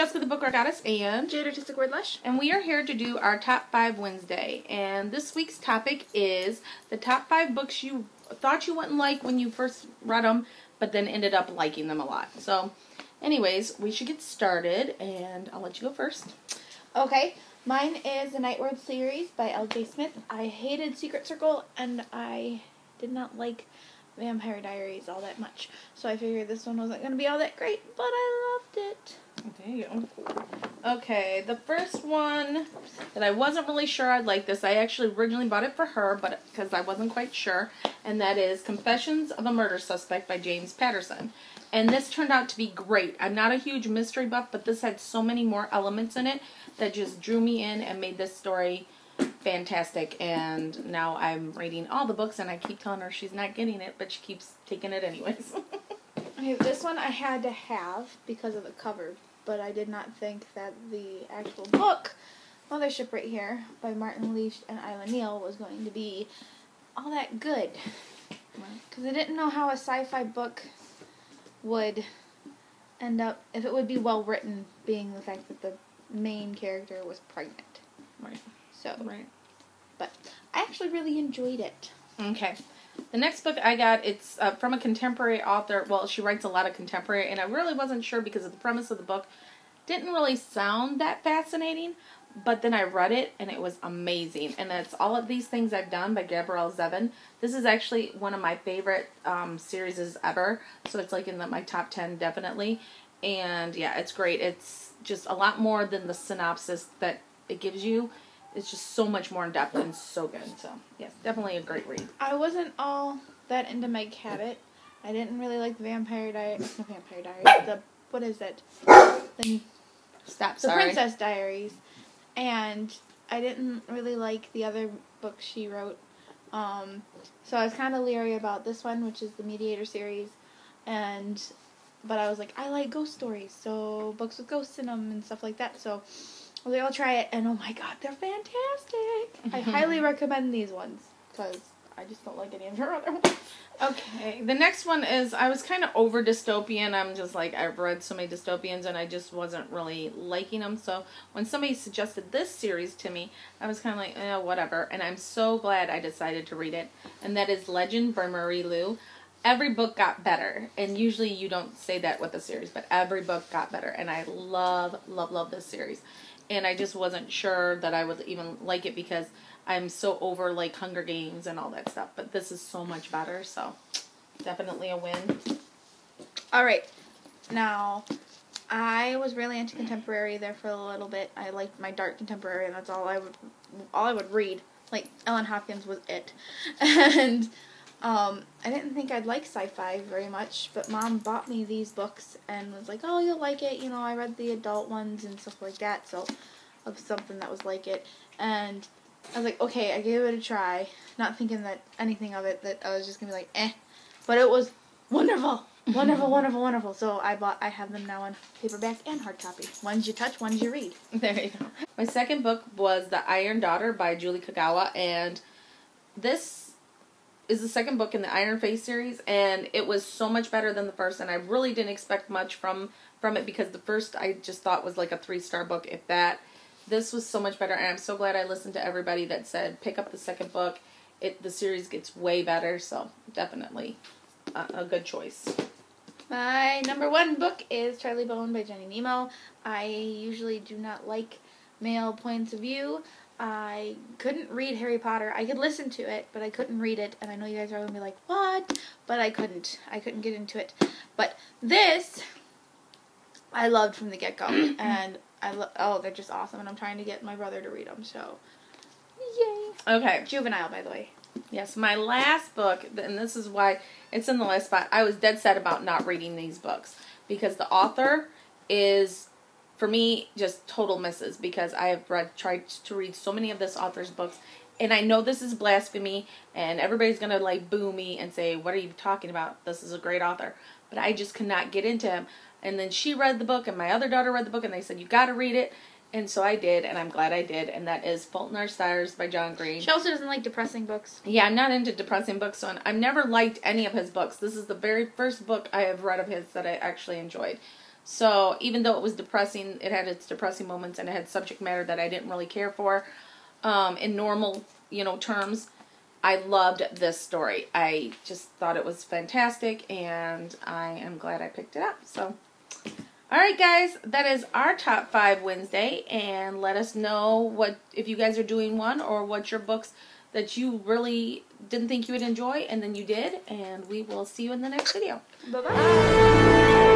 Jessica the Book Goddess and Jade Artistic Word Lush. And we are here to do our Top 5 Wednesday. And this week's topic is the top 5 books you thought you wouldn't like when you first read them, but then ended up liking them a lot. So, anyways, we should get started, and I'll let you go first. Okay, mine is the Night World series by L.J. Smith. I hated Secret Circle, and I did not like Vampire Diaries all that much. So I figured this one wasn't going to be all that great, but I loved it. There you go. Okay, the first one that I wasn't really sure I'd like this. I actually originally bought it for her, but because I wasn't quite sure, and that is Confessions of a Murder Suspect by James Patterson. And this turned out to be great. I'm not a huge mystery buff, but this had so many more elements in it that just drew me in and made this story fantastic. And now I'm reading all the books, and I keep telling her she's not getting it, but she keeps taking it anyways. Okay, this one I had to have because of the cover, but I did not think that the actual book, Mothership right here, by Martin Leach and Isla Neal, was going to be all that good. Because I didn't know how a sci-fi book would end up, if it would be well written, being the fact that the main character was pregnant. Right. So, right. But I actually really enjoyed it. Okay. The next book I got, it's from a contemporary author. Well, she writes a lot of contemporary, and I really wasn't sure because of the premise of the book. Didn't really sound that fascinating, but then I read it, and it was amazing. And that's All of These Things I've Done by Gabrielle Zevin. This is actually one of my favorite series ever, so it's like in my top 10 definitely. And yeah, it's great. It's just a lot more than the synopsis that it gives you. It's just so much more in depth and so good. So yes, definitely a great read. I wasn't all that into Meg Cabot. I didn't really like the Vampire Diaries. What is it? The Princess Diaries. And I didn't really like the other books she wrote. So I was kind of leery about this one, which is the Mediator series. But I was like, I like ghost stories, so books with ghosts in them and stuff like that. So I was like, I'll try it, and oh my god, they're fantastic. I highly recommend these ones, because I just don't like any of her other ones. Okay, the next one is, I was kind of over dystopian. I'm just like, I've read so many dystopians, and I just wasn't really liking them. So when somebody suggested this series to me, I was kind of like, whatever. And I'm so glad I decided to read it. And that is Legend by Marie Lu. Every book got better. And usually you don't say that with a series, but every book got better. And I love, love, love this series. And I just wasn't sure that I would even like it because I'm so over, like, Hunger Games and all that stuff. But this is so much better, so definitely a win. Alright, now, I was really into contemporary there for a little bit. I liked my dark contemporary, and that's all I would read. Like, Ellen Hopkins was it. And I didn't think I'd like sci-fi very much, but Mom bought me these books and was like, oh, you'll like it. You know, I read the adult ones and stuff like that, so of something that was like it. And I was like, okay, I gave it a try, not thinking that anything of it, that I was just going to be like, eh. But it was wonderful. Wonderful, wonderful, wonderful. So I have them now in paperback and hard copy. Ones you touch, ones you read. There you go. My second book was The Iron Daughter by Julie Kagawa, and this is the second book in the Iron Face series, and it was so much better than the first, and I really didn't expect much from it because the first I just thought was like a 3-star book, if that. This was so much better, and I'm so glad I listened to everybody that said pick up the second book. The series gets way better, so definitely a good choice. My number 1 book is Charlie Bone by Jenny Nemo. I usually do not like male points of view. I couldn't read Harry Potter. I could listen to it, but I couldn't read it. And I know you guys are going to be like, what? But I couldn't. I couldn't get into it. But this, I loved from the get-go. And they're just awesome. And I'm trying to get my brother to read them. So, yay. Okay. Juvenile, by the way. Yes, my last book, and this is why it's in the last spot, I was dead set about not reading these books. Because the author is, for me, just total misses, because I have tried to read so many of this author's books, and I know this is blasphemy, and everybody's going to, like, boo me and say, what are you talking about? This is a great author. But I just could not get into him. And then she read the book, and my other daughter read the book, and they said, you got to read it. And so I did, and I'm glad I did, and that is Fault in Our Stars by John Green. She also doesn't like depressing books. Yeah, I'm not into depressing books, so I've never liked any of his books. This is the very first book I have read of his that I actually enjoyed. So even though it was depressing, it had its depressing moments, and it had subject matter that I didn't really care for in normal, terms. I loved this story. I just thought it was fantastic, and I am glad I picked it up. So, alright guys, that is our Top 5 Wednesday, and let us know if you guys are doing one, or what your books that you really didn't think you would enjoy, and then you did, and we will see you in the next video. Bye-bye.